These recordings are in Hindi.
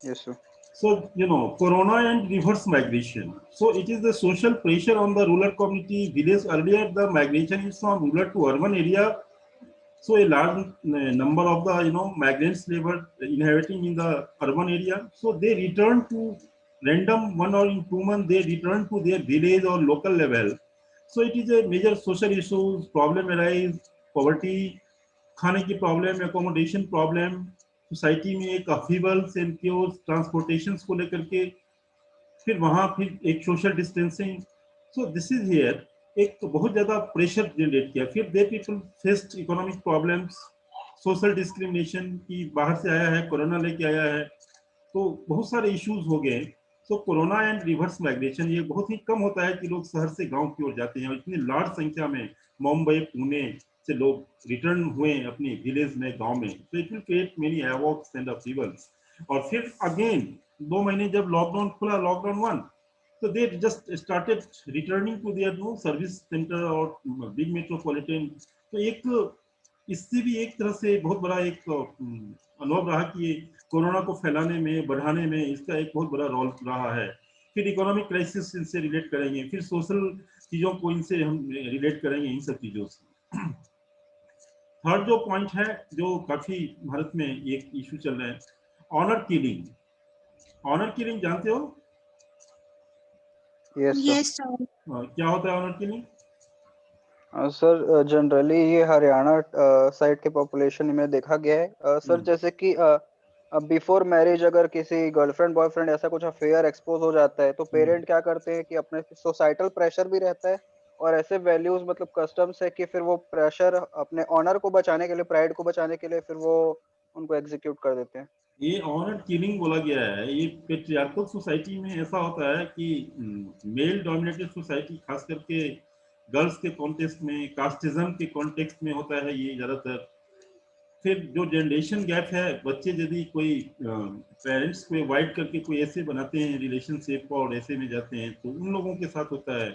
Yes, sir. So, corona and reverse migration. So, it is the social pressure on the rural community village. Earlier, the migration is from rural to urban area. So, a large number of the, migrants they were inhabiting in the urban area. So, they return to random 1 or 2 months, they return to their village or local level. So, it is a major social issues, problem arise, poverty, खाने की प्रॉब्लम, एकोमोडेशन प्रॉब्लम, सोसाइटी में एक अपहीवल्स एंड क्योर्स, ट्रांसपोर्टेशन को लेकर के, फिर वहाँ फिर एक social distancing. So this is here एक तो बहुत ज़्यादा प्रेशर जनरेट किया. फिर they people faced economic problems, social discrimination की बाहर से आया है, कोरोना लेके आया है, तो बहुत सारे इश्यूज हो गए. सो कोरोना एंड रिवर्स माइग्रेशन ये बहुत ही कम होता है कि लोग शहर से गांव की ओर जाते हैं, और इतनी लार्ज संख्या में मुंबई पुणे से लोग रिटर्न हुए अपने विलेज में, गांव में. तो it will create many havocs and upheavals. और फिर अगेन 2 महीने जब लॉकडाउन खुला, लॉकडाउन वन, तो they just started returning to their no service centre और बिग मेट्रोपॉलिटन. तो एक इससे भी एक तरह से बहुत बड़ा एक अनुभव रहा कि कोरोना को फैलाने में, बढ़ाने में इसका एक बहुत बड़ा रोल रहा है. फिर इकोनॉमिक क्राइसिस इनसे रिलेट करेंगे, फिर सोशल चीज़ों को इनसे हम रिलेट करेंगे, इन सब चीज़ों से. थर्ड जो पॉइंट है, जो काफ़ी भारत में एक इशू चल रहा है, ऑनर किलिंग. ऑनर किलिंग जानते हो? Yes, sir. Yes, sir. क्या होता है ऑनर किलिंग? सर जनरली ये हरियाणा साइड के पॉपुलेशन में देखा गया है सर, जैसे कि बिफोर मैरिज अगर किसी गर्लफ्रेंड बॉयफ्रेंड ऐसा कुछ अफेयर एक्सपोज हो जाता है, तो पेरेंट क्या करते हैं कि अपने सोसाइटल प्रेशर भी रहता है और ऐसे वैल्यूज मतलब कस्टम्स है कि फिर वो प्रेशर अपने ऑनर को बचाने के लिए, प्राइड को बचाने के लिए फिर वो उनको एग्जीक्यूट कर देते हैं. ये ऑनर किलिंग बोला गया है. ये पेट्रियार्कल सोसाइटी में ऐसा होता है कि मेल डोमिनेटेड सोसाइटी, खास करके गर्ल्स के कॉन्टेक्स्ट में, कास्टिज्म के कॉन्टेक्स्ट में होता है ये ज़्यादातर. फिर जो जनरेशन गैप है, बच्चे यदि कोई पेरेंट्स को अवॉइड करके कोई ऐसे बनाते हैं रिलेशनशिप और ऐसे में जाते हैं, तो उन लोगों के साथ होता है.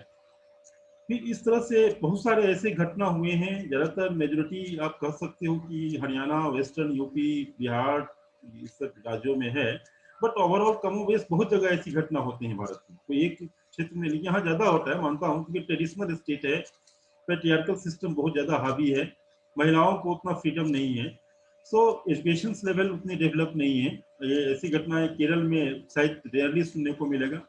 फिर इस तरह से बहुत सारे ऐसे घटना हुए हैं. ज़्यादातर मेजोरिटी आप कह सकते हो कि हरियाणा, वेस्टर्न यूपी, बिहार, इस सब राज्यों में है. बट ओवरऑल कमोबेश बहुत जगह ऐसी घटना होती है भारत में. कोई एक क्षेत्र में, लेकिन यहाँ ज़्यादा होता है, मानता हूँ, क्योंकि ट्रेडिशनल स्टेट है, पेट्रियार्कल सिस्टम बहुत ज़्यादा हावी है, महिलाओं को उतना फ्रीडम नहीं है. सो एजुकेशन लेवल उतनी डेवलप नहीं है. ये ऐसी घटनाएं केरल में शायद रेयरली सुनने को मिलेगा.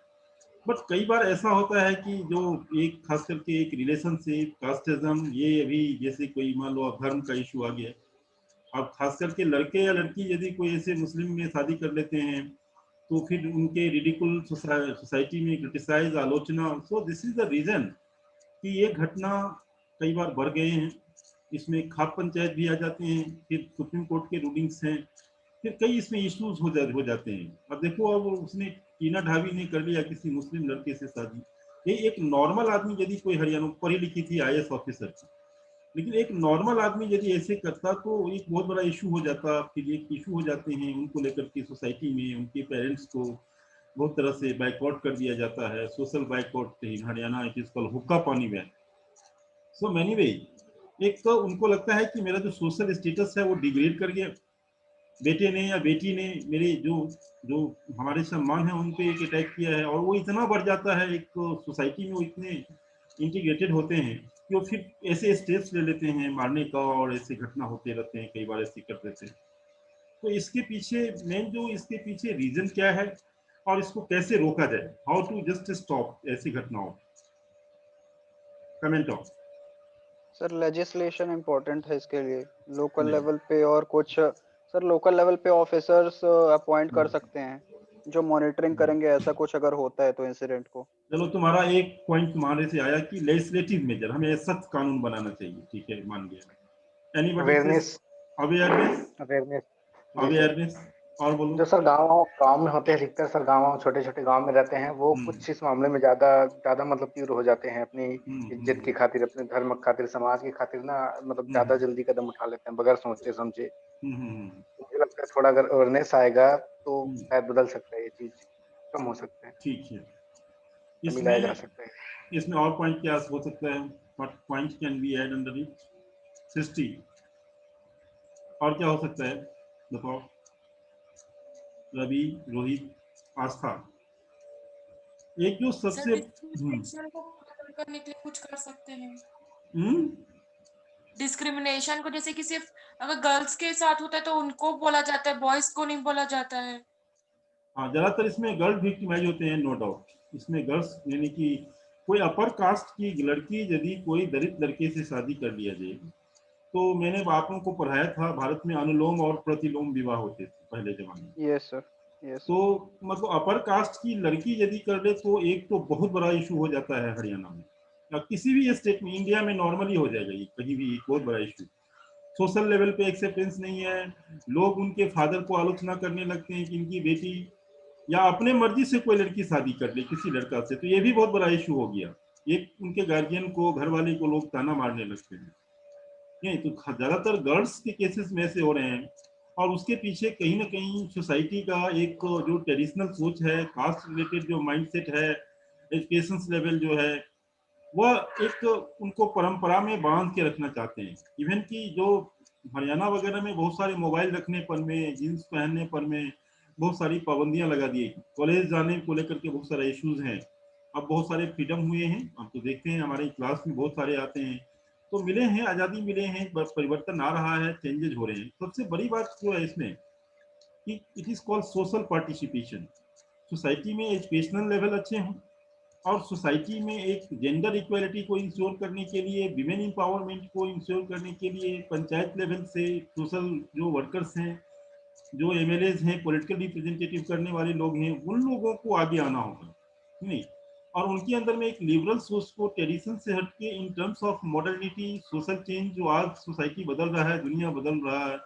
बट कई बार ऐसा होता है कि जो एक खास करके एक रिलेशनशिप, कास्टिज्म, ये अभी जैसे कोई मान लो धर्म का इशू आ गया. अब खास करके लड़के या लड़की यदि कोई ऐसे मुस्लिम में शादी कर लेते हैं, तो फिर उनके रिडिकुल सोसाइटी में क्रिटिसाइज, आलोचना. So this is the reason कि ये घटना कई बार बढ़ गए हैं. इसमें खाप पंचायत भी आ जाते हैं, फिर सुप्रीम कोर्ट के रूलिंग्स हैं, फिर कई इसमें इश्यूज हो जाते हैं. अब देखो, अब उसने टीना ढाबी ने कर लिया किसी मुस्लिम लड़के से शादी. ये एक नॉर्मल आदमी यदि कोई हरियाणा पढ़ी लिखी थी आईएएस ऑफिसर थी, लेकिन एक नॉर्मल आदमी यदि ऐसे करता तो एक बहुत बड़ा इशू हो जाता. फिर एक इशू हो जाते हैं उनको लेकर के सोसाइटी में, उनके पेरेंट्स को बहुत तरह से बाइकआउट कर दिया जाता है. Social boycott in Haryana it is called हुक्का पानी बैन. सो मैनी वे, एक तो उनको लगता है कि मेरा जो सोशल स्टेटस है वो डिग्रेड कर गया, बेटे ने या बेटी ने मेरे जो जो हमारे सम्मान है उन पे एक अटैक किया है. और वो इतना बढ़ जाता है एक सोसाइटी में, वो इतने इंटीग्रेटेड होते हैं कि वो फिर ऐसे स्टेप्स ले लेते हैं मारने का, और ऐसे घटना होते रहते हैं, कई बार ऐसे कर देते हैं. तो इसके पीछे मेन जो इसके पीछे रीजन क्या है और इसको कैसे रोका जाए, हाउ टू जस्ट स्टॉप ऐसी घटनाओं, comment on. Sir legislation important है इसके लिए, लोकल नहीं. लेवल पे, और कुछ सर लोकल लेवल पे ऑफिसर्स अपॉइंट कर सकते हैं जो मॉनिटरिंग करेंगे ऐसा कुछ अगर होता है तो इंसिडेंट को. चलो, तुम्हारा एक पॉइंट तुम्हारे से आया कि लेजिस्लेटिव मेजर, हमें सख्त कानून बनाना चाहिए. ठीक है, मान गया. एनीबॉडी से अवेयरनेस. अवेयरनेस. अवेयरनेस. जी सर. अवेयरनेस. और बोलो. जो सर गाँव गाँव में होते हैं, अधिकतर सर गाँव, छोटे छोटे गाँव में रहते हैं, वो कुछ इस मामले में ज्यादा ज्यादा मतलब तीव्र हो जाते हैं, अपनी इज्जत की खातिर, अपने धर्म की खातिर, समाज की खातिर ना, मतलब ज्यादा जल्दी कदम उठा लेते हैं बगैर सोचे समझे. मुझे लगता है थोड़ा अगर अवेयरनेस आएगा तो शायद बदल सकता है, ये चीज कम हो सकता है, ठीक है. मिलाया जा इसमें सकता है. इसमें और पॉइंट क्या हो सकता है? What point can be add under it? 60. और क्या हो सकता है बताओ. रवि, रोहित, आस्था, एक जो सर सबसे डिस्क्रिमिनेशन को खत्म करने के लिए कुछ कर सकते हैं? हम्म डिस्क्रिमिनेशन को, जैसे कि सिर्फ अगर गर्ल्स के साथ होता है तो उनको बोला जाता है, बॉयज को नहीं बोला जाता है। हाँ, ज्यादातर इसमें गर्ल्स विक्टिमाइज होते हैं, नो डाउट। इसमें गर्ल्स यानी कि कोई अपर कास्ट की लड़की यदि कोई दलित लड़के से शादी कर लिया जाए, तो मैंने आप लोगों को पढ़ाया था, भारत में अनुलोम और प्रतिलोम विवाह होते थे पहले जमाने में। यस सर, यस तो सर। मतलब अपर कास्ट की लड़की यदि कर ले तो एक तो बहुत बड़ा इशू हो जाता है हरियाणा में, या किसी भी स्टेट में, इंडिया में नॉर्मली हो जाएगा ये, कहीं भी एक बहुत बड़ा इशू। सोशल लेवल पे एक्सेप्टेंस नहीं है, लोग उनके फादर को आलोचना करने लगते हैं कि इनकी बेटी, या अपने मर्जी से कोई लड़की शादी कर ले किसी लड़का से, तो ये भी बहुत बड़ा इशू हो गया। एक उनके गार्जियन को, घर वाले को लोग ताना मारने लगते हैं। नहीं तो ज्यादातर गर्ल्स के केसेस में ऐसे हो रहे हैं, और उसके पीछे कहीं ना कहीं सोसाइटी का एक जो ट्रेडिशनल सोच है, कास्ट रिलेटेड जो माइंडसेट है, एजुकेशन लेवल जो है, वह एक उनको परंपरा में बांध के रखना चाहते हैं। इवन कि जो हरियाणा वगैरह में बहुत सारे मोबाइल रखने पर में, जींस पहनने पर में बहुत सारी पाबंदियां लगा दी, कॉलेज जाने को लेकर के बहुत सारे इश्यूज हैं। अब बहुत सारे फ्रीडम हुए हैं, हम तो देखते हैं हमारे क्लास में बहुत सारे आते हैं, तो मिले हैं, आज़ादी मिले हैं, परिवर्तन आ रहा है, चेंजेज हो रहे हैं। सबसे बड़ी बात जो है इसमें कि it is called social participation. Society में एजुकेशनल लेवल अच्छे हों, और सोसाइटी में एक जेंडर इक्वालिटी को इंश्योर करने के लिए, विमेन एम्पावरमेंट को इंश्योर करने के लिए पंचायत लेवल से सोशल जो वर्कर्स हैं, जो एमएलएज हैं, पॉलिटिकल रिप्रेजेंटेटिव करने वाले लोग हैं, उन लोगों को आगे आना होगा, नहीं? और उनके अंदर में एक लिबरल सोच को, ट्रेडिशन से हटके in terms of modernity, social change, जो आज सोसाइटी बदल रहा है, दुनिया बदल रहा है,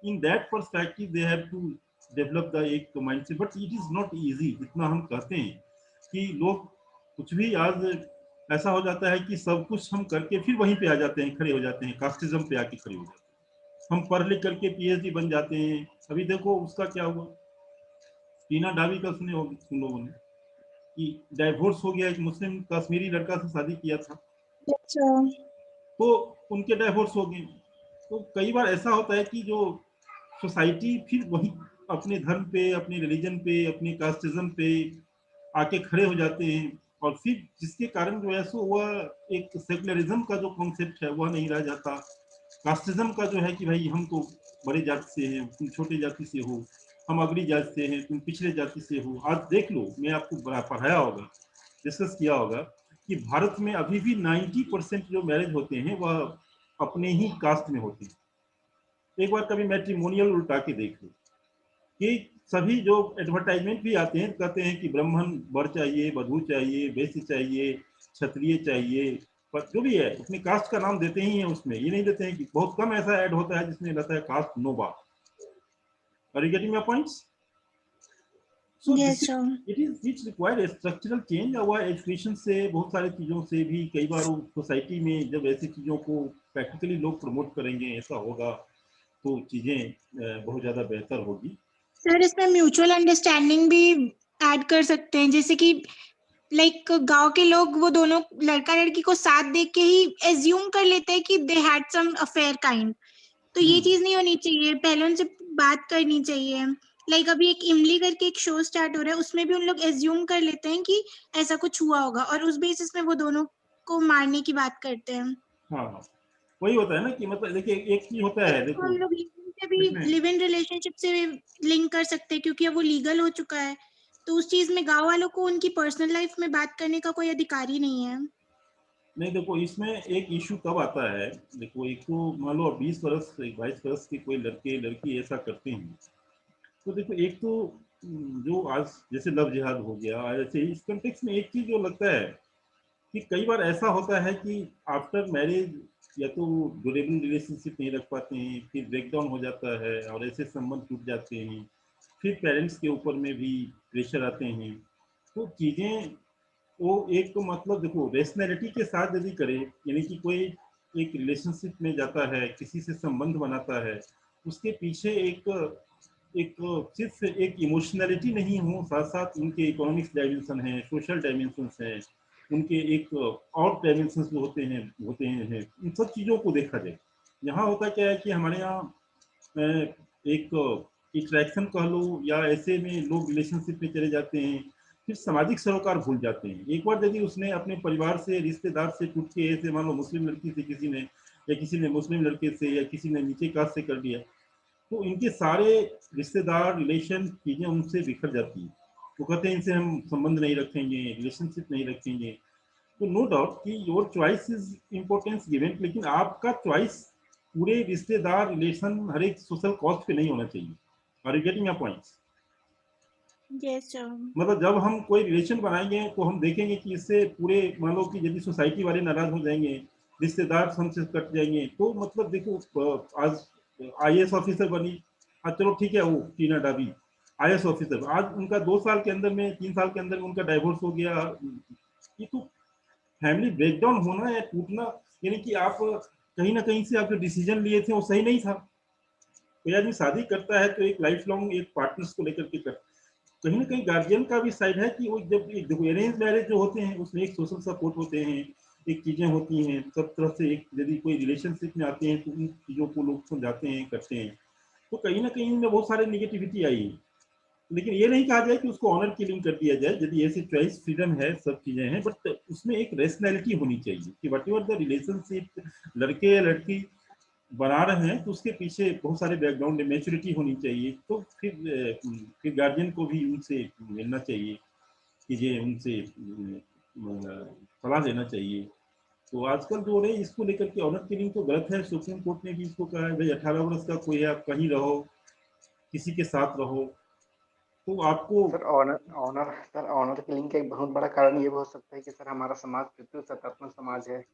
in that perspective they have to develop the एक mindset. But it is not easy, जितना हम कहते हैं कि लोग कुछ भी आज ऐसा हो जाता है कि सब कुछ हम करके फिर वहीं पे आ जाते हैं, खड़े हो जाते हैं, कास्टिज्म पे आके खड़े हो जाते हैं। हम पढ़ लिख करके पीएचडी बन जाते हैं। अभी देखो उसका क्या हुआ, टीना डावी का सुने होंगे तुम लोगों ने, कि डाइवोर्स हो गया, एक मुस्लिम कश्मीरी लड़का से शादी किया था, अच्छा। तो उनके डाइवोर्स हो गए। तो कई बार ऐसा होता है कि जो सोसाइटी फिर वही अपने धर्म पे, अपने रिलीजन पे, अपने कास्टिज्म पे आके खड़े हो जाते हैं, और फिर जिसके कारण जो है सो वह एक सेकुलरिज्म का जो कॉन्सेप्ट है वह नहीं रह जाता। कास्टिज्म का जो है कि भाई हम तो बड़े जाति से हैं, तुम छोटे जाति से हो, हम अगली जाति से हैं, तुम पिछले जाति से हो। आज देख लो, मैं आपको बड़ा पढ़ाया होगा, डिस्कस किया होगा कि भारत में अभी भी 90% जो मैरिज होते हैं वह अपने ही कास्ट में होते हैं। एक बार कभी मैट्रिमोनियल उल्टा के देख लो, कि सभी जो एडवर्टाइजमेंट भी आते हैं कहते हैं कि ब्राह्मण वर चाहिए, वधू चाहिए, वैश्य चाहिए, क्षत्रिय चाहिए, पर जो भी है अपने कास्ट का नाम देते ही हैं उसमें। ये नहीं देते हैं कि बहुत कम ऐसा ऐड होता है जिसमें रहता है कास्ट नोबा। Are you getting my points? So this yes is, sir. It is it's required a structural change. और एजुकेशन से, बहुत सारी चीज़ों से भी, कई बार सोसाइटी में जब ऐसी चीज़ों को प्रैक्टिकली लोग प्रमोट करेंगे, ऐसा होगा तो चीज़ें बहुत ज़्यादा बेहतर होगी। सर इसमें म्यूचुअल अंडरस्टैंडिंग भी ऐड कर सकते हैं, जैसे कि लाइक गांव के लोग वो दोनों लड़का लड़की को साथ देख के ही एज्यूम कर लेते हैं कि they had some affair kind. तो ये चीज नहीं होनी चाहिए, पहले उनसे बात करनी चाहिए। लाइक अभी एक इमली करके एक शो स्टार्ट हो रहा है, उसमें भी उन लोग एज्यूम कर लेते हैं कि ऐसा कुछ हुआ होगा और उस बेसिस में वो दोनों को मारने की बात करते हैं। हाँ हाँ, वही होता है ना कि मतलब देखिए एक चीज होता है, इसको देखो हम लोग से भी इसमें, लिव इन रिलेशनशिप से लिंक कर सकते हैं, क्योंकि अब वो लीगल हो चुका है। तो उस चीज में गांव वालों को उनकी पर्सनल लाइफ में बात करने का कोई अधिकार ही नहीं है। नहीं देखो इसमें एक इशू कब आता है, देखो एक तो मान लो 20 वर्ष 22 वर्ष के कोई लड़के लड़की ऐसा करते हैं, तो देखो एक तो जो आज जैसे लव जिहाद हो गया, ऐसे इस कंटेक्स में एक चीज जो लगता है कि कई बार ऐसा होता है कि आफ्टर मैरिज या तो ड्यूरेबल रिलेशनशिप नहीं रख पाते हैं, फिर ब्रेकडाउन हो जाता है और ऐसे संबंध टूट जाते हैं, फिर पेरेंट्स के ऊपर में भी प्रेशर आते हैं। तो चीज़ें वो एक तो मतलब देखो रेशनैलिटी के साथ यदि करे, यानी कि कोई एक रिलेशनशिप में जाता है, किसी से संबंध बनाता है, उसके पीछे एक एक सिर्फ एक इमोशनैलिटी नहीं हो, साथ साथ उनके इकोनॉमिक्स डायमेंशन है, सोशल डायमेंशंस हैं, उनके एक और डायमेंशंस जो होते हैं इन सब चीज़ों को देखा जाए। यहाँ होता क्या है कि हमारे यहाँ एक इंटरेक्शन कह लो, या ऐसे में लोग रिलेशनशिप में चले जाते हैं, फिर सामाजिक सरोकार भूल जाते हैं। एक बार यदि उसने अपने परिवार से, रिश्तेदार से टूट के, ऐसे मान लो मुस्लिम लड़की से किसी ने, या किसी ने मुस्लिम लड़के से, या किसी ने नीचे कास्ट से कर दिया, तो इनके सारे रिश्तेदार, रिलेशन, चीजें उनसे बिखर जाती हैं। वो कहते हैं इनसे हम संबंध नहीं रखेंगे, रिलेशनशिप नहीं रखेंगे। तो नो डाउट कि your choice is importance given, लेकिन आपका चॉइस पूरे रिश्तेदार, रिलेशन, हर एक सोशल कॉस्ट पे नहीं होना चाहिए। Are you getting your points? Yes sir. मतलब जब हम कोई रिलेशन बनाएंगे तो हम देखेंगे कि इससे पूरे, मान लो कि यदि सोसाइटी वाले नाराज हो जाएंगे, रिश्तेदार हमसे कट जाएंगे, तो मतलब देखो आज IAS ऑफिसर बनी, आज चलो ठीक है, वो टीना डाबी IAS ऑफिसर, आज उनका 2 साल के अंदर में, 3 साल के अंदर में उनका डाइवोर्स हो गया। ये तो फैमिली ब्रेकडाउन होना या टूटना, यानी कि आप कहीं ना कहीं से आपके डिसीजन लिए थे वो सही नहीं था। कोई आदमी शादी करता है तो एक लाइफ लॉन्ग एक पार्टनर्स को लेकर के करता, कहीं ना कहीं गार्जियन का भी साइड है कि वो जब देखो अरेंज मैरिज जो होते हैं उसमें एक सोशल सपोर्ट होते हैं, एक चीजें होती हैं सब तरफ से, एक यदि कोई रिलेशनशिप में आते हैं तो उन चीजों को लोग समझाते हैं, करते हैं, तो कहीं ना कहीं इनमें बहुत सारे निगेटिविटी आई है। लेकिन ये नहीं कहा जाए कि उसको ऑनर किलिंग कर दिया जाए, यदि ऐसी चॉइस फ्रीडम है, सब चीजें हैं, बट उसमें एक रेशनैलिटी होनी चाहिए कि वट एवर द रिलेशनशिप लड़के या लड़की बना रहे हैं तो उसके पीछे बहुत सारे बैकग्राउंड मैच्योरिटी होनी चाहिए। तो फिर गार्जियन को भी उनसे मिलना चाहिए, चीजें उनसे सलाह लेना चाहिए। तो आजकल जो है इसको लेकर के ऑनर किलिंग तो गलत है, सुप्रीम कोर्ट ने भी इसको कहा है भाई 18 वर्ष का कोई है, आप कहीं रहो, किसी के साथ रहो, तो आपको। सर ऑनर किलिंग का एक बहुत बड़ा कारण ये भी हो सकता है कि सर हमारा समाज पितृसत्तात्मक समाज है,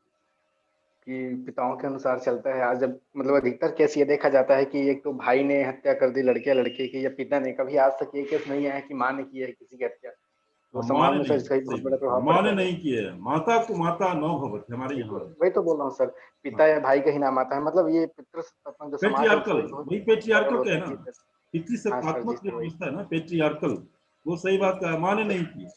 कि पिताओं के अनुसार चलता है। आज जब मतलब अधिकतर केस ये देखा जाता है कि एक तो भाई ने हत्या कर दी लड़के लड़के की, या पिता ने, कभी आज तक ये केस नहीं आया कि माँ ने की है किसी की हत्या। तो माँ समाज ने में सर नहीं, इसका भी सही बहुत बड़ा बात है, प्रभाव माँ ने पड़ता है। नहीं किया है, माता को माता न भवत हमारे यहाँ है। वही तो बोल रहा हूँ सर, पिता या भाई का ही नाम आता है। मतलब ये पितृसत्तात्मक जो समाज है पेट्रियार्कल, उसका भी बहुत वही बड़ा रोल पेट्रियार्कल का होता है है। ना, जी सर। पितृ हाँ सर, जी सत्तात्मक सर, जो वही। व्यवस्था है ना पेट्रियार्कल, वो सही बात कहा, माँ ने नहीं की।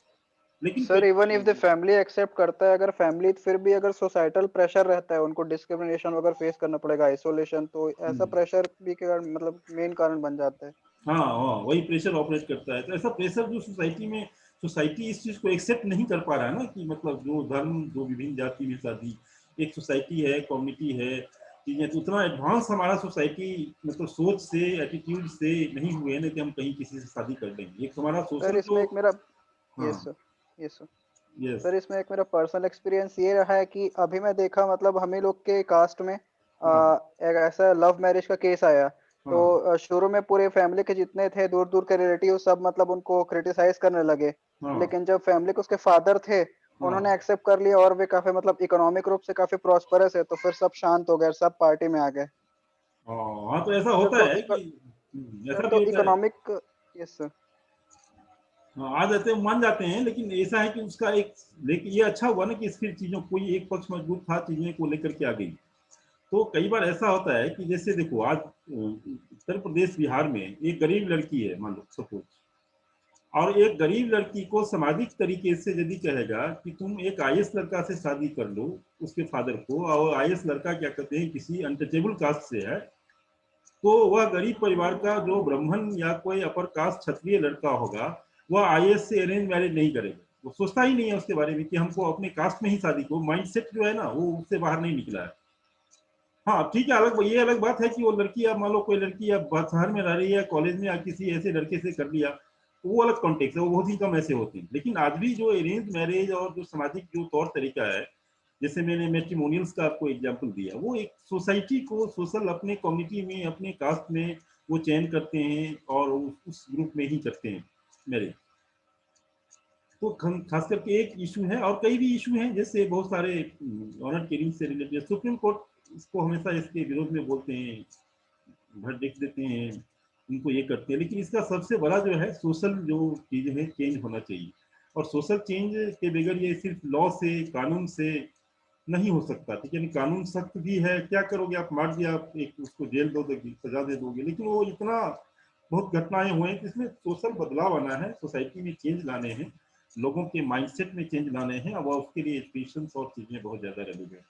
लेकिन sir even if the family accept करता है, अगर फैमिली फिर भी अगर सोसाइटल प्रेशर रहता है, उनको डिस्क्रिमिनेशन वगैरह फेस करना पड़ेगा, आइसोलेशन, तो ऐसा प्रेशर भी के मतलब मेन कारण बन जाता है। हाँ हाँ, वही प्रेशर ऑपरेट करता है। तो ऐसा प्रेशर जो सोसाइटी में, सोसाइटी इस चीज को एक्सेप्ट नहीं कर पा रहा है ना, कि मतलब जो धर्म, जो विभिन्न जाति में शादी, एक सोसाइटी है, कम्युनिटी है, चीजें तो उतना एडवांस हमारा सोसाइटी मतलब सोच से, एटीट्यूड से नहीं हुए ना कि हम कहीं किसी से शादी कर लेंगे। एक हमारा सर सोशल जो। इसमें एक मेरा हाँ। Yes sir, yes sir. Yes. Sir इसमें एक मेरा पर्सनल एक्सपीरियंस ये रहा है कि अभी मैं देखा, मतलब हम ही लोग के कास्ट में हाँ एक ऐसा लव मैरिज का केस आया। तो हाँ शुरू में पूरे फैमिली के जितने थे दूर दूर के रिलेटिव सब मतलब उनको क्रिटिसाइज करने लगे। हाँ लेकिन जब फैमिली के उसके फादर थे, हाँ उन्होंने एक्सेप्ट कर लिया और वे काफी मतलब इकोनॉमिक रूप से काफी प्रॉस्परस है, तो फिर सब शांत हो गए, सब पार्टी में आ गए। हाँ हाँ, तो ऐसा सर होता तो है कि सर ऐसा भी तो होता है। Economic, yes sir. हाँ, आ जाते हैं, मान जाते हैं, लेकिन ऐसा है कि उसका एक, लेकिन ये अच्छा हुआ ना कि इसकी चीजों, कोई एक पक्ष मजबूत था, चीजें को लेकर के आ गई। तो कई बार ऐसा होता है कि जैसे देखो आज उत्तर प्रदेश, बिहार में एक गरीब लड़की है, मान लो सपोज, और एक गरीब लड़की को सामाजिक तरीके से यदि कहेगा कि तुम एक IAS लड़का से शादी कर लो, उसके फादर को, और IAS लड़का क्या कहते हैं किसी अनटचेबल कास्ट से है, तो वह गरीब परिवार का जो ब्राह्मण या कोई अपर कास्ट क्षत्रिय लड़का होगा, वह IAS से अरेंज मैरिज नहीं करेगा। वो सोचता ही नहीं है उसके बारे में कि हमको अपने कास्ट में ही शादी को, माइंडसेट जो है ना वो उससे बाहर नहीं निकला है। हाँ ठीक है, अलग ये अलग बात है कि वो लड़की, अब मान लो कोई लड़की अब शहर में रह रही है, कॉलेज में, या किसी ऐसे लड़के से कर लिया, तो वो अलग कॉन्टेक्स्ट है, वो बहुत ही कम ऐसे होते हैं। लेकिन आज भी जो अरेंज मैरिज और जो सामाजिक जो तौर तरीका है, जैसे मैंने मैट्रिमोनियल्स का आपको एग्जाम्पल दिया, वो एक सोसाइटी को, सोशल, अपने कम्युनिटी में, अपने कास्ट में वो चयन करते हैं और उस ग्रुप में ही करते हैं मैरिज। तो खास करके एक इशू है, और कई भी इशू हैं, जैसे बहुत सारे ऑनर किलिंग से रिलेटेड सुप्रीम कोर्ट इसको हमेशा इसके विरोध में बोलते हैं, verdict देते हैं, उनको ये करते हैं। लेकिन इसका सबसे बड़ा जो है सोशल जो चीज है, चेंज होना चाहिए। और सोशल चेंज के बगैर ये सिर्फ लॉ से, कानून से नहीं हो सकता। ठीक है, यानी कानून सख्त भी है, क्या करोगे आप, मार दिया आप, एक उसको जेल दो दोगे, सजा दे दोगे, लेकिन वो इतना, बहुत घटनाएं हुए हैं कि इसमें सोशल बदलाव आना है, सोसाइटी में चेंज लाने हैं, लोगों के माइंडसेट में चेंज लाने हैं। अब उसके लिए एजुकेशन और चीजें बहुत ज्यादा रेलिवेंट।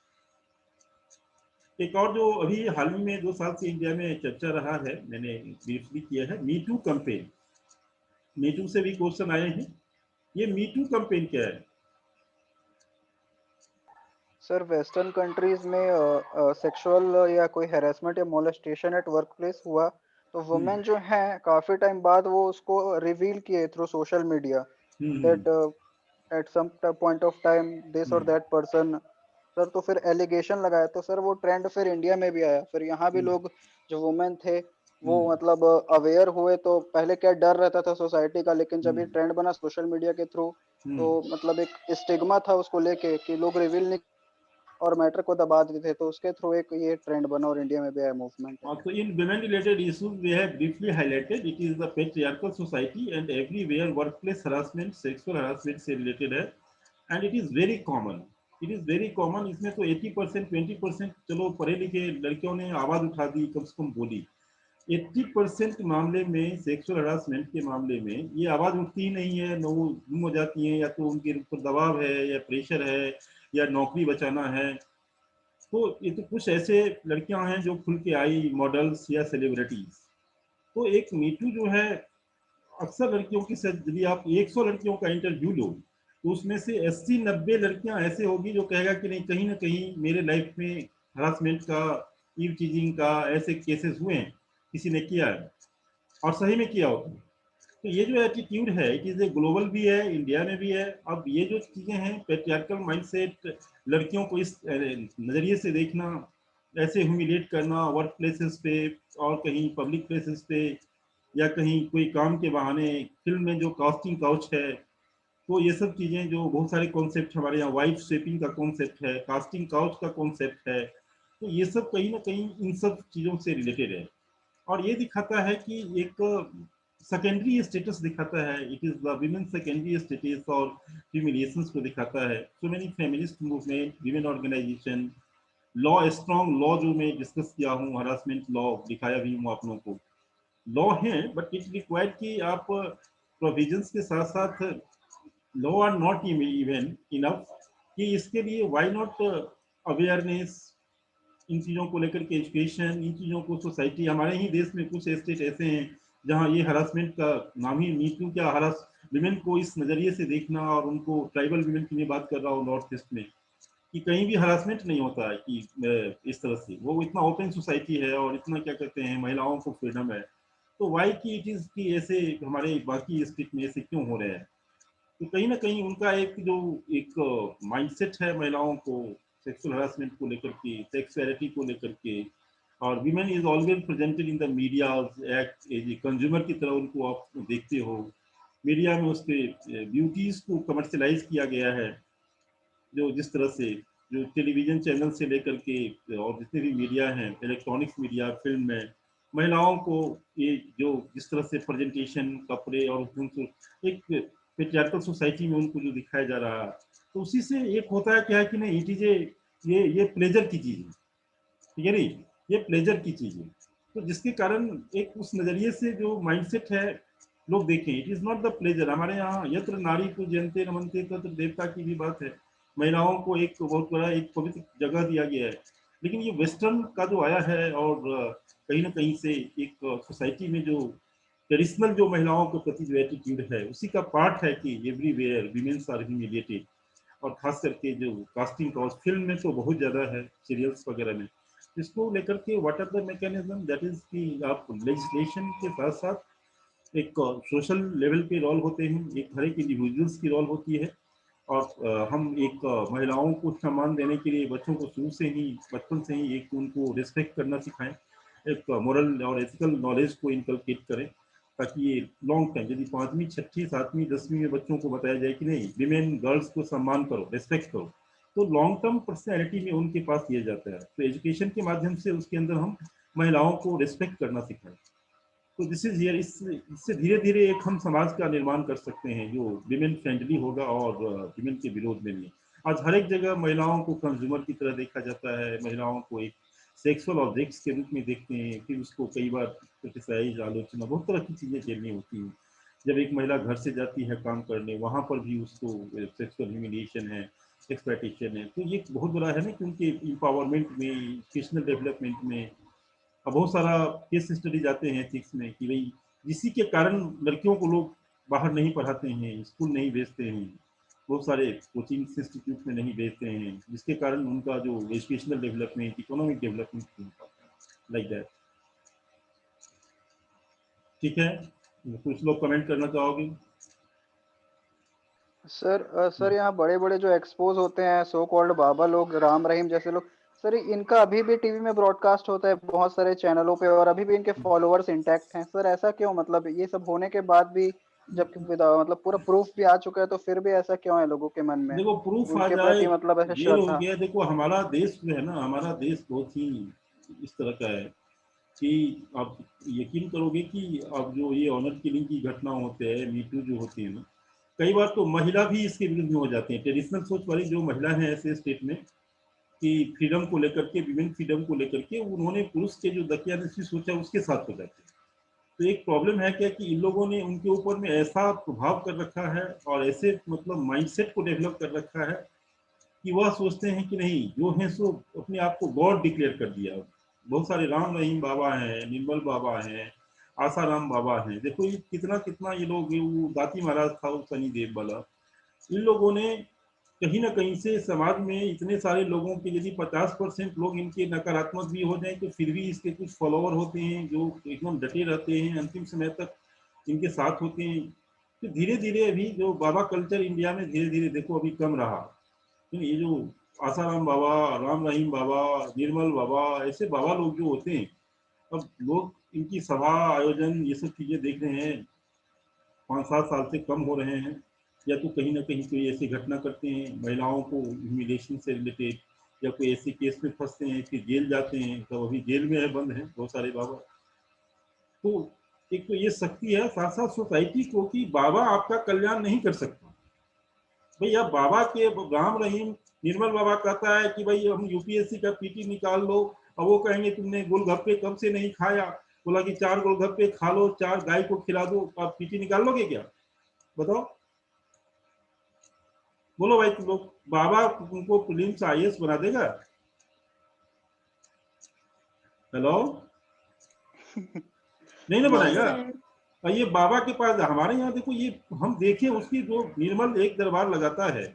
एक और जो अभी हाल ही में 2 साल से इंडिया में चर्चा रहा है, मैंने ब्रीफली किया है, me too campaign. Me too से भी क्वेश्चन आए हैं। ये मी टू कैंपेन क्या है? सर वेस्टर्न कंट्रीज में सेक्सुअल या कोई हैरेसमेंट या मोलेस्टेशन एट वर्क प्लेस हुआ तो वुमेन जो हैं काफी टाइम बाद वो उसको रिवील किए through social media that at some point of time this और दैट पर्सन। सर तो फिर एलिगेशन लगाया तो सर वो ट्रेंड फिर इंडिया में भी आया, फिर यहाँ भी लोग जो वुमेन थे वो मतलब अवेयर हुए। तो पहले क्या डर रहता था सोसाइटी का, लेकिन जब ये ट्रेंड बना सोशल मीडिया के थ्रू तो मतलब एक स्टिग्मा था उसको लेके कि लोग रिवील नहीं और मैटर को दबा देते थे, तो उसके थ्रू एक ये ट्रेंड बना और इंडिया में भी आया मूवमेंट है। So in women-related issues, we have briefly highlighted it is the patriarchal society and everywhere workplace harassment, sexual harassment से related है, and it is very common. It is very common. इसमें तो 80% 20% चलो पढ़े लिखे लड़कियों ने आवाज उठा दी, कम से कम बोली। 80% मामले में सेक्सुअल हरासमेंट के मामले में ये आवाज उठती ही नहीं है, न वो गुम हो जाती हैं, या तो उनके ऊपर दबाव है या प्रेशर है या नौकरी बचाना है। तो ये तो कुछ ऐसे लड़कियां हैं जो खुल के आई, मॉडल्स या सेलिब्रिटीज। तो एक मीटू जो है, अक्सर लड़कियों की यदि आप 100 लड़कियों का इंटरव्यू लो तो उसमें से 80-90 लड़कियां ऐसे होगी जो कहेगा कि नहीं, कहीं ना कहीं मेरे लाइफ में हरासमेंट का, ईव चीजिंग का ऐसे केसेस हुए हैं, किसी ने किया है और सही में किया होता है। तो ये जो एटीट्यूड है इट इज ए ग्लोबल भी है, इंडिया में भी है। अब ये जो चीजें हैं, पैट्रियार्कल माइंडसेट, लड़कियों को इस नजरिए से देखना, ऐसे ह्यूमिलेट करना वर्क प्लेसेस पे और कहीं पब्लिक प्लेसेस पे या कहीं कोई काम के बहाने, फिल्म में जो कास्टिंग काउच है, तो ये सब चीजें जो बहुत सारे कॉन्सेप्ट हमारे यहाँ, वाइफ शेपिंग का कॉन्सेप्ट है, कास्टिंग काउच का कॉन्सेप्ट है, तो ये सब कहीं ना कहीं इन सब चीजों से रिलेटेड है। और ये दिखाता है कि एक सेकेंडरी स्टेटस दिखाता है, it is the women secondary status और ह्यूमिलिएशंस को दिखाता है। So many feminist movement, women organisation, law, strong law जो मैं डिस्कस किया हूँ, हरासमेंट लॉ दिखाया भी हूँ आप लोगों को, लॉ है बट इट रिक्वायर कि आप प्रोविजंस के साथ साथ law are not even enough कि इसके लिए व्हाई नॉट अवेयरनेस, इन चीज़ों को लेकर के एजुकेशन, इन चीज़ों को सोसाइटी। हमारे ही देश में कुछ स्टेट ऐसे हैं जहाँ ये हरासमेंट का नाम ही मीटू क्या, हरास विमेन को इस नज़रिए से देखना, और उनको ट्राइबल विमेन की मैं बात कर रहा हूँ नॉर्थ ईस्ट में, कि कहीं भी हरासमेंट नहीं होता है कि इस तरह से, वो इतना ओपन सोसाइटी है और इतना क्या कहते हैं महिलाओं को फ्रीडम है। तो वाई की इट इज़ कि ऐसे हमारे बाकी स्टेट में ऐसे क्यों हो रहे हैं? तो कहीं ना कहीं उनका एक जो एक माइंडसेट है महिलाओं को सेक्सुअल हरासमेंट को लेकर के, सेक्सुअलिटी को लेकर के, और women is always presented in the media act as a consumer की तरह उनको आप देखते हो। मीडिया में उसके ब्यूटीज को कमर्शलाइज किया गया है, जो जिस तरह से जो टेलीविजन चैनल से लेकर के और जितने भी मीडिया हैं, इलेक्ट्रॉनिक्स मीडिया, फिल्म में महिलाओं को ये जो जिस तरह से प्रेजेंटेशन, कपड़े और उनको एक पेट्रियार्कल सोसाइटी में उनको जो दिखाया जा रहा है, तो उसी से एक होता है क्या है कि नहीं, ये चीजें ये प्लेजर की चीज है, ठीक है नहीं, ये प्लेजर की चीज है। तो जिसके कारण एक उस नजरिए से जो माइंडसेट है लोग देखें, it is not the pleasure. हमारे यहाँ यत्र नारी को जयंते रमनते तत्र देवता की भी बात है, महिलाओं को एक बहुत बड़ा एक पवित्र जगह दिया गया है। लेकिन ये वेस्टर्न का जो आया है और कहीं ना कहीं से एक सोसाइटी में जो ट्रेडिशनल जो महिलाओं के प्रति जो एटीट्यूड है, उसी का पार्ट है कि एवरीवेयर वीमेन्स आर ह्यूमिलिएटेड। और खास करके जो कास्टिंग काउच फिल्म में तो बहुत ज्यादा है, सीरियल्स वगैरह में। इसको लेकर के what are the mechanism, that is कि आप लेजिस्लेशन के साथ साथ एक सोशल लेवल पे रोल होते हैं, एक हर एक इंडिविजुअल्स की रोल होती है। और हम एक महिलाओं को सम्मान देने के लिए बच्चों को शुरू से ही, बचपन से ही एक उनको रिस्पेक्ट करना सिखाएं, एक मॉरल और एथिकल नॉलेज को इनकलकेट करें, ताकि ये लॉन्ग टाइम, यदि 5वीं 6वीं 7वीं 10वीं में बच्चों को बताया जाए कि नहीं विमेन गर्ल्स को सम्मान करो, रिस्पेक्ट करो, तो लॉन्ग टर्म पर्सनैलिटी में उनके पास ये जाता है। तो एजुकेशन के माध्यम से उसके अंदर हम महिलाओं को रिस्पेक्ट करना सिखाएं। तो दिस इज हियर, इससे धीरे धीरे एक हम समाज का निर्माण कर सकते हैं जो विमेन फ्रेंडली होगा और विमेन के विरोध में नहीं। आज हर एक जगह महिलाओं को कंज्यूमर की तरह देखा जाता है, महिलाओं को एक सेक्सुअल ऑब्जेक्ट्स के रूप में देखते हैं, फिर उसको कई बार क्रिटिसाइज, आलोचना, बहुत तरह की चीजें झेलनी होती हैं। जब एक महिला घर से जाती है काम करने, वहाँ पर भी उसको सेक्सुअल ह्यूमिलिएशन है, एक्सप्लॉयटेशन है। तो ये बहुत बड़ा है ना कि उनके एम्पावरमेंट में, एजुकेशनल डेवलपमेंट में अब बहुत सारा केस स्टडीज आते हैं एथिक्स में कि भाई जिसी के कारण लड़कियों को लोग बाहर नहीं पढ़ाते हैं, स्कूल नहीं भेजते हैं, बहुत सारे कोचिंग इंस्टीट्यूट में नहीं भेजते हैं, जिसके कारण उनका जो educational development, economic development like that. ठीक है, कुछ लोग कमेंट करना चाहोगे? सर यहाँ बड़े-बड़े जो एक्सपोज होते हैं सो कॉल्ड बाबा लोग, राम रहीम जैसे लोग, सर इनका अभी भी टीवी में ब्रॉडकास्ट होता है बहुत सारे चैनलों पे और अभी भी इनके फॉलोअर्स इंटैक्ट हैं। सर ऐसा क्यों? मतलब ये सब होने के बाद भी, जबकि मतलब पूरा प्रूफ भी आ चुका है, तो फिर भी ऐसा क्यों है लोगों के मन में? देखो प्रूफ आ उनके जाए प्रति मतलब ऐसे ये हो श्रद्धा। गया। देखो हमारा देश जो है ना, हमारा देश बहुत ही इस तरह का है कि आप यकीन करोगे कि अब जो ये ऑनर किलिंग की घटना होते हैं, मीटू जो होती है ना, कई बार तो महिला भी इसके विरुद्ध में हो जाती है। ट्रेडिशनल सोच वाली जो महिला है ऐसे स्टेट में कि फ्रीडम को लेकर के, विमेन फ्रीडम को लेकर के, उन्होंने पुरुष के जो दकियानूसी सोचा उसके साथ हो जाते हैं। तो एक प्रॉब्लम है क्या कि इन लोगों ने उनके ऊपर में ऐसा प्रभाव कर रखा है और ऐसे मतलब माइंडसेट को डेवलप कर रखा है कि वह सोचते हैं कि नहीं जो है सो अपने आप को गॉड डिक्लेयर कर दिया। बहुत सारे राम रहीम बाबा हैं, निर्मल बाबा हैं, आसाराम बाबा हैं। देखो ये कितना कितना ये लोग, वो दाती महाराज था वो सनी देव वाला, इन लोगों ने कहीं ना कहीं से समाज में इतने सारे लोगों के यदि 50% लोग इनके नकारात्मक भी हो जाए तो फिर भी इसके कुछ फॉलोअर होते हैं जो एकदम डटे रहते हैं, अंतिम समय तक इनके साथ होते हैं। तो धीरे धीरे अभी जो बाबा कल्चर इंडिया में धीरे धीरे देखो अभी कम रहा। तो ये जो आसाराम बाबा, राम रहीम बाबा, निर्मल बाबा, ऐसे बाबा लोग जो होते हैं, अब लोग इनकी सभा आयोजन ये सब चीजें देख रहे हैं 5-7 साल से कम हो रहे हैं, या तो कहीं ना कहीं कोई ऐसी घटना करते हैं महिलाओं को ह्यूमिलेशन से रिलेटेड, या कोई ऐसे केस में फंसते हैं फिर जेल जाते हैं, तो अभी जेल में है, बंद है बहुत सारे बाबा। तो एक तो ये शक्ति है, साथ साथ सोसाइटी को कि बाबा आपका कल्याण नहीं कर सकता। भैया बाबा के, राम रहीम निर्मल बाबा कहता है कि भाई हम यूपीएससी का पीटी निकाल लो, और वो कहेंगे तुमने गोलगप्पे कब से नहीं खाया, बोला कि 4 गोलगप्पे खा लो, 4 गाय को खिला दो, आप पीटी निकाल लोगे क्या? बताओ, बोलो भाई तुम लोग, बाबा तुमको प्रीलिम्स आईएएस बना देगा? हेलो, नहीं ना नहीं बनाएगा। सर। और ये बाबा के पास हमारे यहाँ देखो, ये हम देखे उसकी जो निर्मल एक दरबार लगाता है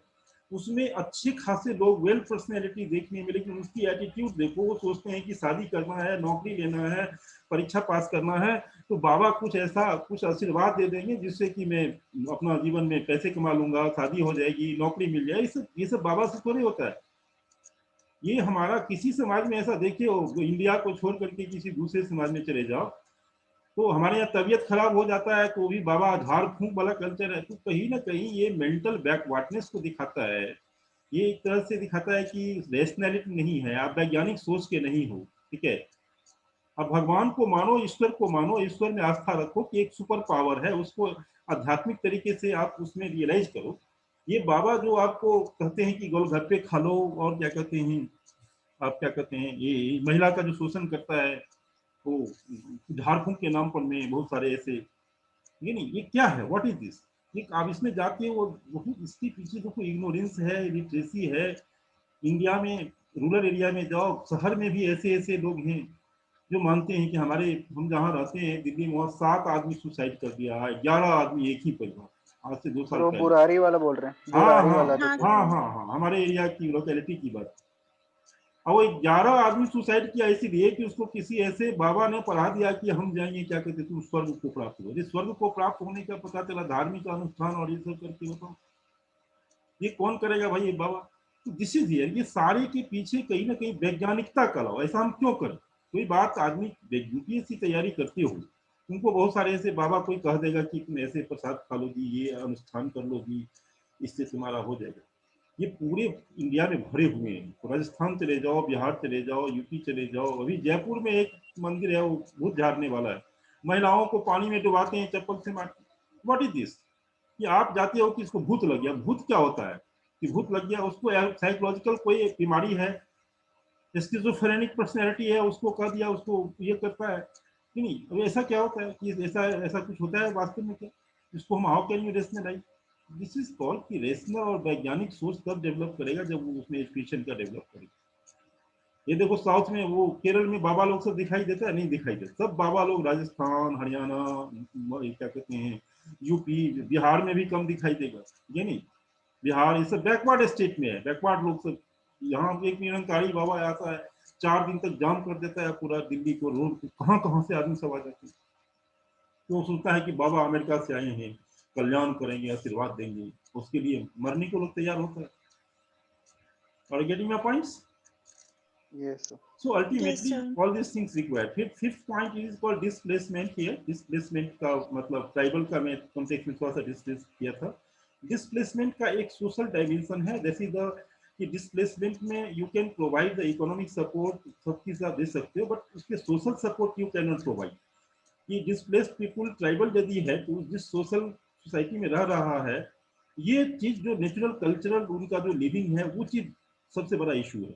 उसमें अच्छे खासे लोग वेल पर्सनैलिटी देखने में, लेकिन उसकी एटीट्यूड देखो, वो सोचते हैं कि शादी करना है, नौकरी लेना है, परीक्षा पास करना है, तो बाबा कुछ ऐसा कुछ आशीर्वाद दे देंगे जिससे कि मैं अपना जीवन में पैसे कमा लूंगा, शादी हो जाएगी, नौकरी मिल जाए। ये सब बाबा से थोड़ी होता है। ये हमारा किसी समाज में ऐसा देखिए, इंडिया को छोड़ करके किसी दूसरे समाज में चले जाओ तो हमारे यहाँ तबीयत खराब हो जाता है तो भी बाबा झाड़ फूंक वाला कल्चर है। तो कहीं ना कहीं ये मेंटल बैकवर्डनेस को दिखाता है, ये एक तरह से दिखाता है कि रेशनैलिटी नहीं है, आप वैज्ञानिक सोच के नहीं हो। ठीक है, अब भगवान को मानो, ईश्वर को मानो, ईश्वर में आस्था रखो कि एक सुपर पावर है, उसको आध्यात्मिक तरीके से आप उसमें रियलाइज करो। ये बाबा जो आपको कहते हैं कि गोलगप्पे खा लो और क्या कहते हैं, आप क्या कहते हैं, ये महिला का जो शोषण करता है वो झाड़ फूंक के नाम पर में बहुत सारे ऐसे, ये नहीं, ये क्या है, व्हाट इज दिस? ये आप इसमें जाके वो बहुत इसके पीछे देखो इग्नोरेंस है, लिटरेसी है। इंडिया में रूरल एरिया में जाओ, शहर में भी ऐसे ऐसे लोग हैं जो मानते हैं कि हमारे, हम जहाँ रहते हैं दिल्ली में, वहाँ 7 आदमी सुसाइड कर दिया है, 11 आदमी एक ही परिवार, आज से 2 साल वो पहले। बुरारी वाला बोल रहे हैं, हाँ बुरारी हाँ वाला जो हाँ केस हाँ है। सर। हाँ हाँ, हमारे एरिया की लोकेलिटी की बात। और वो 11 आदमी सुसाइड किया इसीलिए कि उसको किसी ऐसे बाबा ने पढ़ा दिया कि हम जाएंगे, क्या कहते तुम स्वर्ग को प्राप्त हो। स्वर्ग को प्राप्त होने का पता चला धार्मिक अनुष्ठान और ये सब करके, बताओ ये कौन करेगा भाई, ये बाबा? तो दिस इज हियर, ये सारे के पीछे कहीं ना कहीं वैज्ञानिकता का लाओ। ऐसा हम क्यों करें? कोई बात आदमी यूपीएससी तैयारी करते हो, तुमको बहुत सारे ऐसे बाबा कोई कह देगा कि तुम ऐसे प्रसाद खा लो जी, ये अनुष्ठान कर लो जी, इससे तुम्हारा हो जाएगा। ये पूरे इंडिया में भरे हुए हैं। तो राजस्थान चले जाओ, बिहार चले जाओ, यूपी चले जाओ, अभी जयपुर में एक मंदिर है वो भूत झाड़ने वाला है, महिलाओं को पानी में डुबाते हैं चप्पल से मारते। What is this? कि आप जाते हो कि इसको भूत लग गया। भूत क्या होता है कि भूत लग गया, उसको साइकोलॉजिकल कोई बीमारी है, स्किज़ोफ्रेनिक पर्सनैलिटी है, उसको कह दिया, उसको ये करता है कि नहीं। अब ऐसा क्या होता है कि ऐसा ऐसा कुछ होता है वास्तव में क्या? इसको हम how can you rationalise, this is called कि रेशनल और वैज्ञानिक सोच तब डेवलप करेगा जब वो उसमें एजुकेशन का डेवलप करेगा। ये देखो साउथ में वो केरल में बाबा लोग सब दिखाई देता है, नहीं दिखाई देता, सब बाबा लोग राजस्थान, हरियाणा, क्या कहते हैं, यूपी, बिहार में भी कम दिखाई देगा, ये नहीं, बिहार ये सब बैकवर्ड स्टेट में है, बैकवर्ड लोग सब। यहाँ एक निरंकारी बाबा आता है, 4 दिन तक जाम कर देता है पूरा दिल्ली को, रोड को, कहाँ कहाँ से आदमी सब आ जाते हैं। तो सोचता है कि बाबा अमेरिका से आए हैं, कल्याण करेंगे, आशीर्वाद देंगे, उसके लिए मरने को लोग तैयार होता है। Are you getting my points? Yes, sir. So ultimately, Yes, sir. all these things required. Fifth point is called displacement here. Displacement का मतलब ट्राइबल का मैं कॉन्टेक्स्ट में थोड़ा सा डिस्कस किया था। डिस्प्लेसमेंट का एक सोशल डायमेंशन है, जैसे कि डिस्प्लेसमेंट में you can provide the economic support, सब चीज आप दे सकते हो, बट उसके social support you can not provide. कि डिस्प्लेस्ड पीपुल ट्राइबल यदि है तो जिस सोशल सोसाइटी में रह रहा है, ये चीज जो नेचुरल कल्चरल उनका जो लिविंग है, वो चीज सबसे बड़ा इशू है।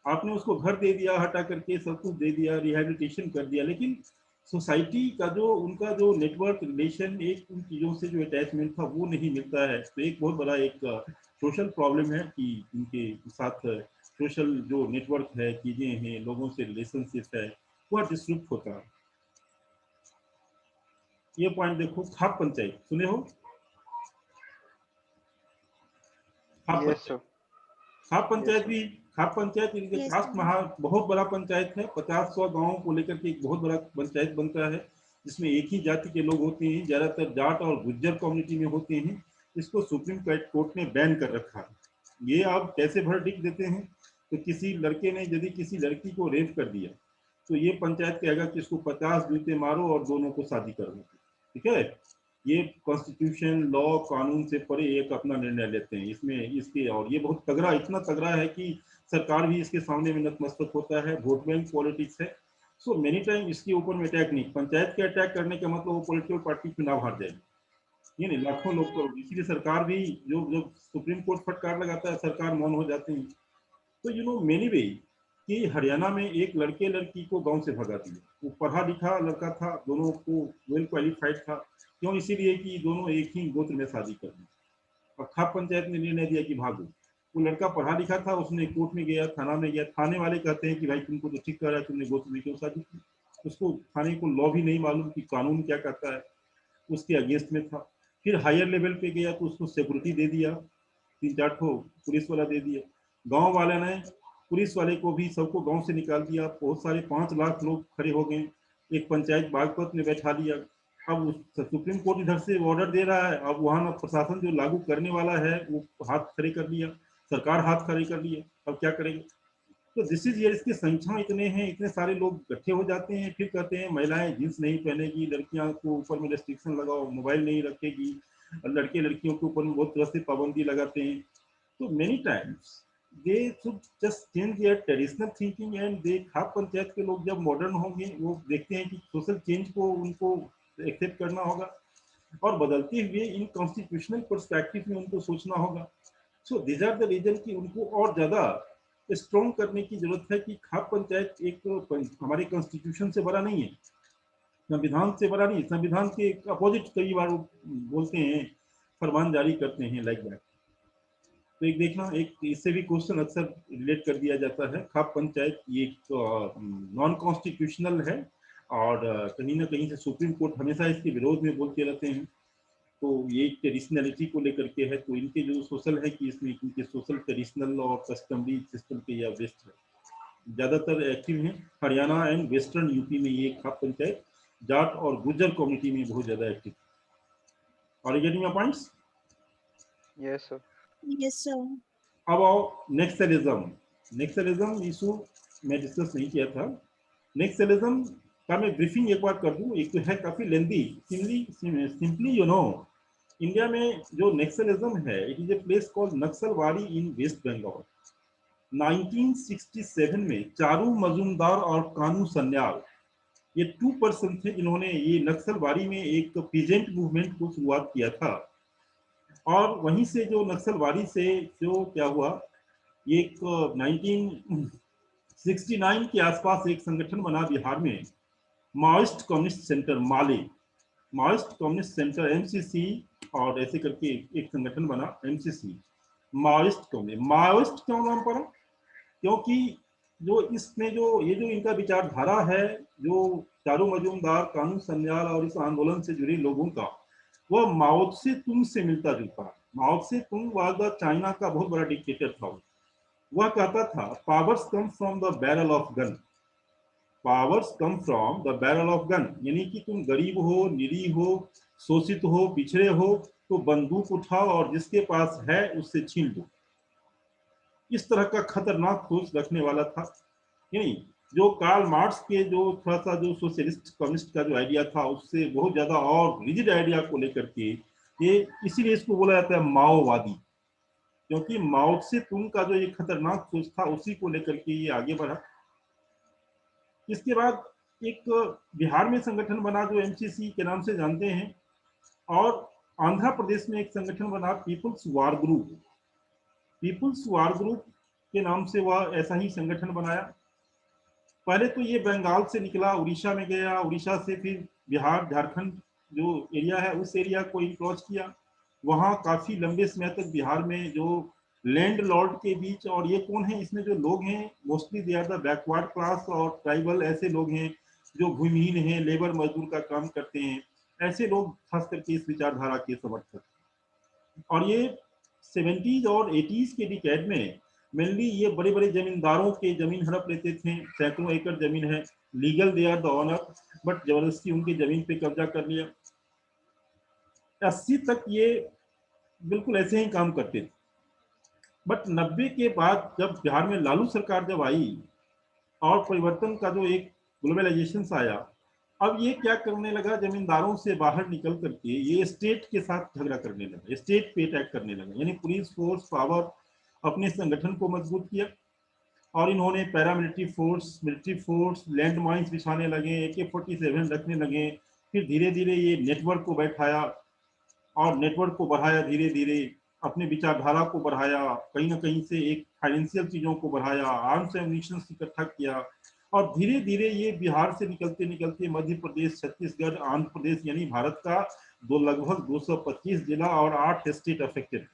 आपने उसको घर दे दिया, हटा करके सब कुछ दे दिया, रिहेबिलिटेशन कर दिया, लेकिन सोसाइटी का जो उनका जो नेटवर्क रिलेशन, एक उन चीजों से जो अटैचमेंट था वो नहीं मिलता है। तो एक बहुत बड़ा एक सोशल प्रॉब्लम है कि उनके साथ सोशल जो नेटवर्क है, चीजें हैं, लोगों से रिलेशनशिप है, वह डिस्टर्ब होता है। ये पॉइंट देखो, खाप पंचायत सुने हो? Yes, sir. खाप पंचायत Yes, भी, खाप पंचायत इनके Yes, खास sir. बहुत बड़ा पंचायत है, 50-100 गांवों को लेकर के एक बहुत बड़ा पंचायत बनता है, जिसमें एक ही जाति के लोग होते हैं, ज्यादातर जाट और गुज्जर कम्युनिटी में होते हैं। इसको सुप्रीम कोर्ट ने बैन कर रखा है। ये आप कैसे वर्डिक्ट देते हैं? तो किसी लड़के ने यदि किसी लड़की को रेप कर दिया तो ये पंचायत कहेगा कि इसको 50 जूते मारो और दोनों को शादी कर दो, ठीक है? ये कॉन्स्टिट्यूशन, लॉ, कानून से परे एक अपना निर्णय लेते हैं इसमें, इसके, और ये बहुत तगड़ा, इतना तगड़ा है कि सरकार भी इसके सामने में नतमस्तक होता है। वोट बैंक पॉलिटिक्स है। सो मेनी टाइम इसके ऊपर में अटैक नहीं, पंचायत के अटैक करने का मतलब वो पॉलिटिकल पार्टी चुनाव हार जाएगी, ये नहीं, लाखों लोग करोड़। इसीलिए सरकार भी जो सुप्रीम कोर्ट फटकार लगाता है, सरकार मौन हो जाती है। तो यू नो मेनी वे कि हरियाणा में एक लड़के लड़की को गांव से भगा दिया, वो पढ़ा लिखा लड़का था, दोनों को वेल क्वालिफाइड था, क्यों? इसीलिए कि दोनों एक ही गोत्र में शादी कर दी। और खाप पंचायत ने निर्णय दिया कि भागो। वो लड़का पढ़ा लिखा था, उसने कोर्ट में गया, थाना में गया, थाने वाले कहते हैं कि भाई तुमको तो ठीक कर रहा है, तुमने गोत्र में क्यों शादी की? उसको थाने को लॉ भी नहीं मालूम कि कानून क्या कहता है, उसके अगेंस्ट में था। फिर हायर लेवल पे गया तो उसको सिक्योरिटी दे दिया, 3-4 ठो पुलिस वाला दे दिया। गांव वाले ने पुलिस वाले को भी सबको गांव से निकाल दिया, बहुत सारे 5 लाख लोग खड़े हो गए, एक पंचायत बागपत में बैठा दिया। अब सुप्रीम कोर्ट इधर से ऑर्डर दे रहा है, अब वहां प्रशासन जो लागू करने वाला है वो हाथ खड़े कर लिया, सरकार हाथ खड़े कर लिया, अब क्या करेंगे? तो दिस इज ये, इसकी संख्या इतने हैं, इतने सारे लोग इकट्ठे हो जाते हैं, फिर कहते हैं महिलाएं जींस नहीं पहनेगी, लड़कियां को ऊपर में रेस्ट्रिक्शन लगाओ, मोबाइल नहीं रखेगी, लड़के लड़कियों के ऊपर में बहुत तरह से पाबंदी लगाते हैं। तो many times they should just change their traditional thinking and they, khap panchayat के लोग जब मॉडर्न होंगे, वो देखते हैं कि सोशल चेंज को उनको एक्सेप्ट करना होगा और बदलते हुए इन कॉन्स्टिट्यूशनल पर्सपेक्टिव में उनको सोचना होगा। So this are the reason कि उनको और ज्यादा स्ट्रॉन्ग करने की जरूरत है कि खाप पंचायत एक हमारे कॉन्स्टिट्यूशन से बड़ा नहीं है, संविधान से बड़ा नहीं, संविधान के अपोजिट कई बार बोलते हैं, फरमान जारी करते हैं, लाइक दैट। तो एक देखना, एक इससे भी क्वेश्चन अक्सर रिलेट कर दिया जाता है, खाप पंचायत ये नॉन कॉन्स्टिट्यूशनल है और कहीं ना कहीं से सुप्रीम कोर्ट हमेशा इसके विरोध में बोलते रहते हैं। तो ये ट्रेडिशनलिटी को लेकर के है, तो इनके जो सोशल है कि इसमें इनके सोशल ट्रेडिशनल और कस्टमरी सिस्टम के या वेस्ट है, ज्यादातर एक्टिव हैं। हरियाणा एंड वेस्टर्न यूपी में ये खाप पंचायत जाट और गुज्जर कम्युनिटी में बहुत ज्यादा एक्टिव। और getting my points? Yes, sir. Yes, sir. अब आओ नेक्सलिज्म। नेक्सलिज्म इशू मैं डिस्कस नहीं किया था। नेक्सलिज्म का मैं ब्रीफिंग एक बार कर दूं, एक तो है काफी lengthy, simply you know, India में जो नेक्सलिज्म है, it is a place called Naxalbari in West Bengal. 1967 में चारू मजूमदार और कानू सन्याल, ये 2 पर्सन थे जिन्होंने ये नक्सलवाड़ी में एक पीजेंट मूवमेंट को शुरुआत किया था। और वहीं से जो नक्सलवाड़ी से जो क्या हुआ, एक 1969 के आसपास एक संगठन बना बिहार में, माओइस्ट कम्युनिस्ट सेंटर माले। माओइस्ट कम्युनिस्ट सेंटर MCC, और ऐसे करके एक संगठन बना MCC, माओइस्ट क्यों नाम पड़ा? क्योंकि जो इसमें जो ये जो इनका विचारधारा है, जो चारू मजूमदार, कानून संन्याल और इस आंदोलन से जुड़े लोगों का, वह माओ से तुंग से मिलता जुलता है। माओ से तुंग वाज द चाइना का बहुत बड़ा डिक्टेटर था। वह कहता था powers come from the barrel of gun, powers come from the barrel of gun, यानी कि तुम गरीब हो, निरीह हो, शोषित हो, पिछड़े हो, तो बंदूक उठाओ और जिसके पास है उससे छीन लो। इस तरह का खतरनाक सोच रखने वाला था। यानी जो कार्ल मार्क्स के जो थोड़ा सा जो सोशलिस्ट कम्युनिस्ट का जो आइडिया था, उससे बहुत ज्यादा और रिजिड आइडिया को लेकर के ये, इसीलिए इसको बोला जाता है माओवादी, क्योंकि माओ से तुंग का जो ये खतरनाक सोच था उसी को लेकर के ये आगे बढ़ा। इसके बाद एक बिहार में संगठन बना जो MCC के नाम से जानते हैं, और आंध्र प्रदेश में एक संगठन बना people's war group. People's war group के नाम से वह ऐसा ही संगठन बनाया। पहले तो ये बंगाल से निकला, उड़ीसा में गया, उड़ीसा से फिर बिहार झारखंड जो एरिया है उस एरिया को इंक्रोच किया। वहाँ काफी लंबे समय तक बिहार में जो लैंड लॉर्ड के बीच, और ये कौन है इसमें जो लोग हैं, mostly they are the backward class और ट्राइबल, ऐसे लोग हैं जो भूमिहीन हैं, लेबर मजदूर का काम करते हैं, ऐसे लोग खास करके इस विचारधारा के समर्थक। और ये 70s और 80s के डिकेड में मेनली ये बड़े बड़े जमींदारों के जमीन हड़प लेते थे। सैकड़ों एकड़ जमीन है, legal they are the owner, but जबरदस्ती उनकी जमीन पे कब्जा कर लिया। 80 तक ये बिल्कुल ऐसे ही काम करते थे। बट 90 के बाद जब बिहार में लालू सरकार जब आई और परिवर्तन का जो एक ग्लोबलाइजेशन आया, अब ये क्या करने लगा, जमींदारों से बाहर निकल करके ये स्टेट के साथ झगड़ा करने लगा, स्टेट पे अटैक करने लगा। यानी पुलिस फोर्स पावर, अपने संगठन को मजबूत किया, और इन्होंने paramilitary force, military force, land mines बिछाने लगे, AK-47 रखने लगे। फिर धीरे धीरे ये नेटवर्क को बैठाया और नेटवर्क को बढ़ाया, धीरे धीरे अपने विचारधारा को बढ़ाया, कहीं ना कहीं से एक फाइनेंशियल चीजों को बढ़ाया, आर्म्स एम्यूनिशन इकट्ठा किया, और धीरे धीरे ये बिहार से निकलते निकलते मध्य प्रदेश, छत्तीसगढ़, आंध्र प्रदेश, यानी भारत का लगभग 225 जिला और 8 स्टेट अफेक्टेड है,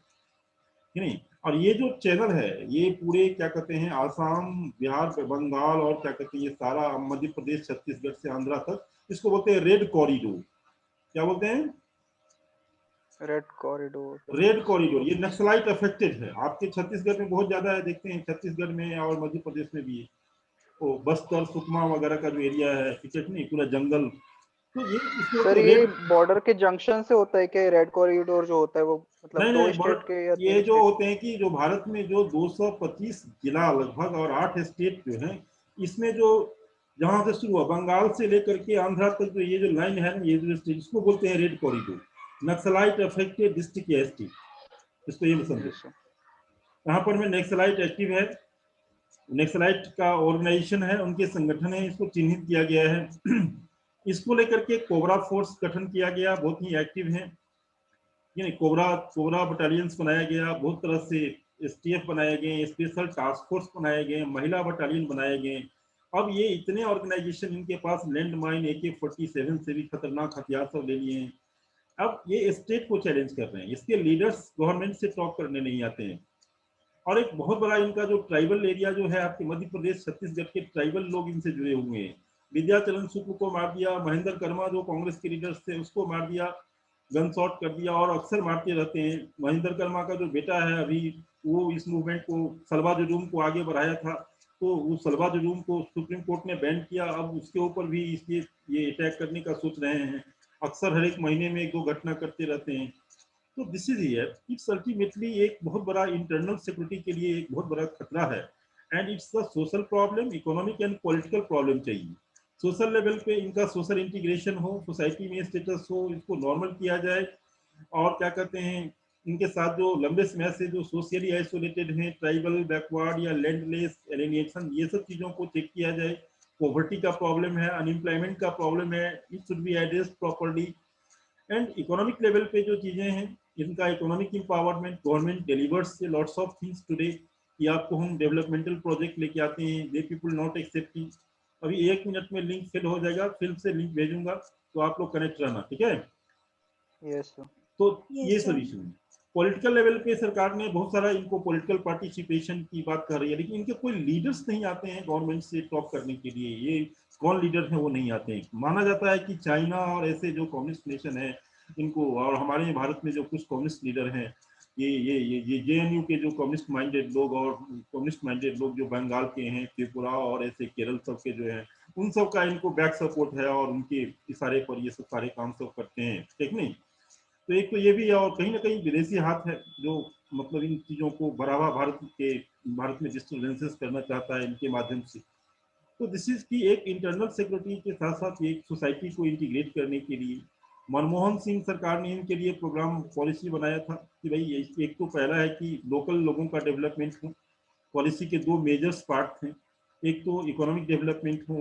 नहीं। और ये जो चैनल है ये पूरे क्या कहते हैं, आसाम, बिहार, बंगाल और क्या कहते हैं, ये सारा मध्य प्रदेश, छत्तीसगढ़ से आंध्रा तक, इसको बोलते हैं रेड कॉरिडोर। क्या बोलते हैं? Red corridor. Red corridor. ये नक्सलाइट अफेक्टेड है। आपके छत्तीसगढ़ में बहुत ज्यादा है, देखते हैं छत्तीसगढ़ में और मध्य प्रदेश में भी है। तो बस्तर, सुकमा वगैरह का जो एरिया है, टिकट नहीं, पूरा जंगल। तो ये सर ये बॉर्डर के जंक्शन से होता है कि रेड कॉरिडोर जो होता है वो मतलब नहीं, दो नहीं, स्टेट के या ये तीन जो स्टेट? होते हैं कि जो भारत में जो 225 जिला लगभग और 8 स्टेट जो हैं, इसमें जो जहां से शुरू हुआ बंगाल से लेकर के आंध्रा तक जो ये जो लाइन है ना, ये जो स्टेट, इसको बोलते हैं red corridor. Naxalite affected district या स्टेट, इसको ये समझो। यहाँ पर में नक्सलाइट एक्टिव है, नक्सलाइट का ऑर्गेनाइजेशन है, उनके संगठन है, इसको चिन्हित किया गया है। इसको लेकर के कोबरा फोर्स गठन किया गया, बहुत ही एक्टिव है। यानी कोबरा बटालियंस बनाया गया, बहुत तरह से STF बनाए गए, स्पेशल टास्क फोर्स बनाए गए, महिला बटालियन बनाए गए। अब ये इतने ऑर्गेनाइजेशन, इनके पास लैंड माइन, AK-47 से भी खतरनाक हथियार सब ले लिए हैं। अब ये स्टेट को चैलेंज कर रहे हैं, इसके लीडर्स गवर्नमेंट से टॉक करने नहीं आते हैं। और एक बहुत बड़ा इनका जो ट्राइबल एरिया जो है, आपके मध्य प्रदेश, छत्तीसगढ़ के ट्राइबल लोग इनसे जुड़े हुए हैं। विद्याचरण शुक्ल को मार दिया, महेंद्र कर्मा जो कांग्रेस के लीडर्स थे उसको मार दिया, गन शॉट कर दिया, और अक्सर मारते रहते हैं। महेंद्र कर्मा का जो बेटा है अभी, वो इस मूवमेंट को, सलवा जुलूम को आगे बढ़ाया था, तो वो सलवा जुलूम को सुप्रीम कोर्ट ने बैन किया। अब उसके ऊपर भी इसलिए ये अटैक करने का सोच रहे हैं। अक्सर हर एक महीने में 1-2 घटना करते रहते हैं। तो this is here, it's ultimately एक बहुत बड़ा इंटरनल सिक्योरिटी के लिए एक बहुत बड़ा खतरा है। And it's a social problem, economic and political problem चाहिए। सोशल लेवल पे इनका सोशल इंटीग्रेशन हो, सोसाइटी में स्टेटस हो, इसको नॉर्मल किया जाए। और क्या कहते हैं, इनके साथ जो लंबे समय से जो सोशली आइसोलेटेड हैं, ट्राइबल, बैकवर्ड या लैंडलेस, एलिनेशन, ये सब चीज़ों को चेक किया जाए। पॉवर्टी का प्रॉब्लम है, अनएम्प्लॉयमेंट का प्रॉब्लम है, it should be addressed properly. And economic level पे जो चीज़ें हैं, इनका economic empowerment, government delivers lots of things today, कि आपको हम डेवलपमेंटल प्रोजेक्ट लेके आते हैं, दे पीपल नॉट एक्सेप्टिंग। अभी 1 मिनट में लिंक फेल हो जाएगा, फिर से लिंक भेजूंगा। तो आप लोग कनेक्ट रहना, ठीक है। Yes sir. तो Yes, ये sir. सोल्यूशन है। पॉलिटिकल लेवल पे सरकार ने बहुत सारा इनको पॉलिटिकल पार्टिसिपेशन की बात कर रही है, लेकिन इनके कोई लीडर्स नहीं आते हैं गवर्नमेंट से टॉप करने के लिए। ये कौन लीडर है वो नहीं आते हैं। माना जाता है कि चाइना और ऐसे जो कम्युनिस्ट नेशन है इनको, और हमारे भारत में जो कुछ कम्युनिस्ट लीडर हैं, ये जेएनयू के जो कम्युनिस्ट माइंडेड लोग और कम्युनिस्ट माइंडेड लोग जो बंगाल के हैं, त्रिपुरा और ऐसे केरल सब के जो हैं, उन सब का इनको बैक सपोर्ट है और उनके इशारे पर ये सब सारे काम सब करते हैं, ठीक नहीं। तो एक तो ये भी है, और कहीं ना कहीं विदेशी हाथ है जो मतलब इन चीजों को बढ़ावा भारत में डिस्टर्बेंसेस करना चाहता है इनके माध्यम से। तो दिस इज की एक इंटरनल सिक्योरिटी के साथ साथ एक सोसाइटी को इंटीग्रेट करने के लिए मनमोहन सिंह सरकार ने इनके लिए प्रोग्राम पॉलिसी बनाया था कि भाई एक तो पहला है कि लोकल लोगों का डेवलपमेंट हो। पॉलिसी के दो मेजर्स पार्ट थे, एक तो इकोनॉमिक डेवलपमेंट हो,